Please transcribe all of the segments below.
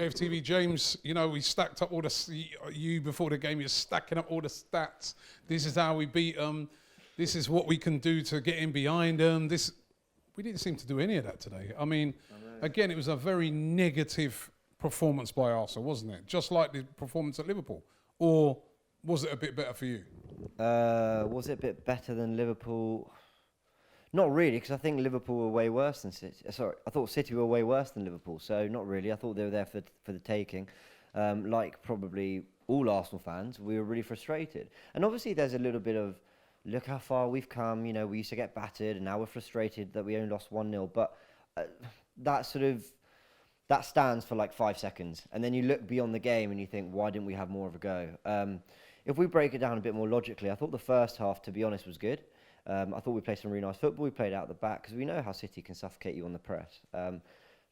AFTV. James, you know, we stacked up all you before the game, you're stacking up all the stats. This is how we beat them. This is what we can do to get in behind them. We didn't seem to do any of that today. I mean, again, it was a very negative performance by Arsenal, wasn't it? Just like the performance at Liverpool. Or was it a bit better for you? Was it a bit better than Liverpool? Not really, because I think Liverpool were way worse than City. Sorry, I thought City were way worse than Liverpool, so not really. I thought they were there for the taking. Like probably all Arsenal fans, we were really frustrated. And obviously there's a little bit of, look how far we've come, you know, we used to get battered and now we're frustrated that we only lost 1-0. But that stands for like 5 seconds. And then you look beyond the game and you think, why didn't we have more of a go? If we break it down a bit more logically, I thought the first half, to be honest, was good. I thought we played some really nice football. We played out the back because we know how City can suffocate you on the press. But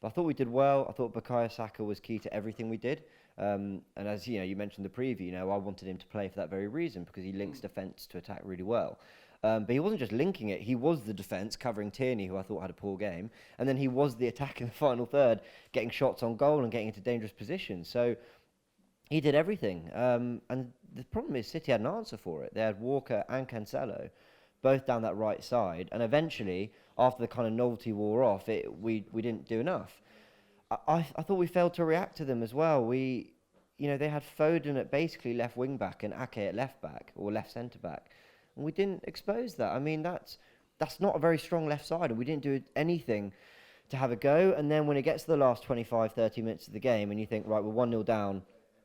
I thought we did well. I thought Bukayo Saka was key to everything we did. And as you know, you mentioned the preview. You know, I wanted him to play for that very reason because he links defence to attack really well. But he wasn't just linking it. He was the defence covering Tierney, who I thought had a poor game, and then he was the attack in the final third, getting shots on goal and getting into dangerous positions. So he did everything. And the problem is City had an answer for it. They had Walker and Cancelo both down that right side, and eventually, after the kind of novelty wore off, we didn't do enough. I thought we failed to react to them as well. You know, they had Foden at basically left wing back and Ake at left back or left centre back, and we didn't expose that. I mean, that's not a very strong left side, and we didn't do anything to have a go. And then when it gets to the last 25, 30 minutes of the game, and you think, right, we're 1-0 down,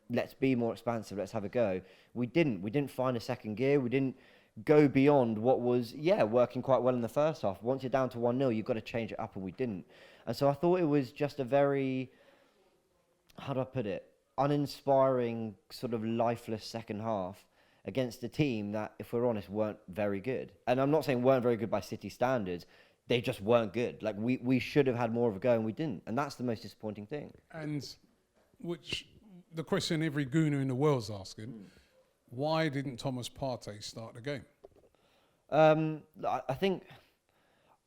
let's be more expansive, let's have a go. We didn't find a second gear. We didn't go beyond what was, working quite well in the first half. Once you're down to 1-0, you've got to change it up, and we didn't. And so I thought it was just a very, how do I put it, uninspiring, sort of lifeless second half against a team that, if we're honest, weren't very good. And I'm not saying weren't very good by City standards, they just weren't good. Like, we should have had more of a go, and we didn't. And that's the most disappointing thing. And which, the question every gooner in the world's asking, why didn't Thomas Partey start the game? I think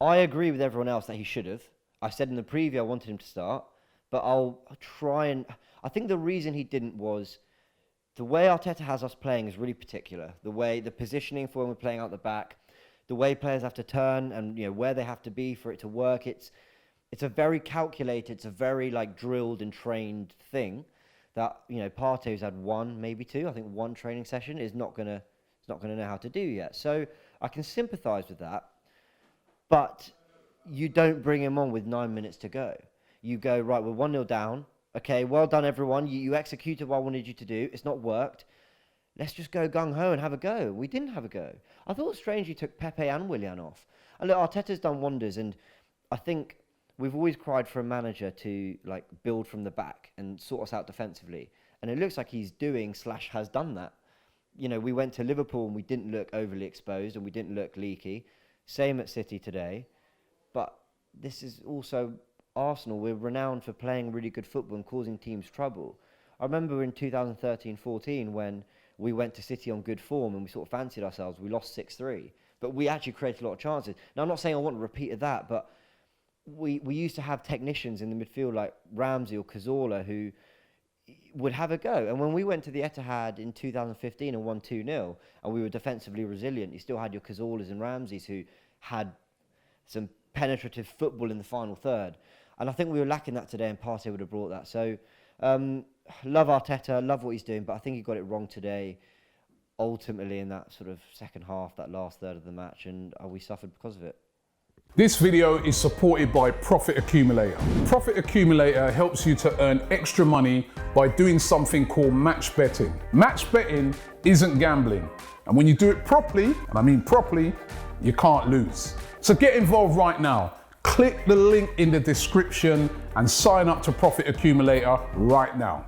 I agree with everyone else that he should have. I said in the preview I wanted him to start, but I'll try and... I think the reason he didn't was the way Arteta has us playing is really particular. The positioning for when we're playing out the back, the way players have to turn and, you know, where they have to be for it to work. It's a very calculated, it's a very like drilled and trained thing that, you know, Partey's had one, maybe two. I think one training session is not gonna know how to do yet. So I can sympathise with that, but you don't bring him on with 9 minutes to go. You go, right, we're 1-0 down. Okay, well done, everyone. You executed what I wanted you to do. It's not worked. Let's just go gung-ho and have a go. We didn't have a go. I thought it was strange you took Pepe and Willian off. And look, Arteta's done wonders, and I think we've always cried for a manager to like build from the back and sort us out defensively. And it looks like he's has done that. You know, we went to Liverpool and we didn't look overly exposed and we didn't look leaky. Same at City today. But this is also Arsenal. We're renowned for playing really good football and causing teams trouble. I remember in 2013-14 when we went to City on good form and we sort of fancied ourselves. We lost 6-3. But we actually created a lot of chances. Now, I'm not saying I want a repeat of that, but we used to have technicians in the midfield like Ramsey or Cazorla who would have a go. And when we went to the Etihad in 2015 and won 2-0 and we were defensively resilient, you still had your Cazorlas and Ramseys who had some penetrative football in the final third. And I think we were lacking that today, and Partey would have brought that. So, love Arteta, love what he's doing, but I think he got it wrong today, ultimately in that sort of second half, that last third of the match, and we suffered because of it. This video is supported by Profit Accumulator. Profit Accumulator helps you to earn extra money by doing something called match betting. Match betting isn't gambling, and when you do it properly, and I mean properly, you can't lose. So get involved right now. Click the link in the description and sign up to Profit Accumulator right now.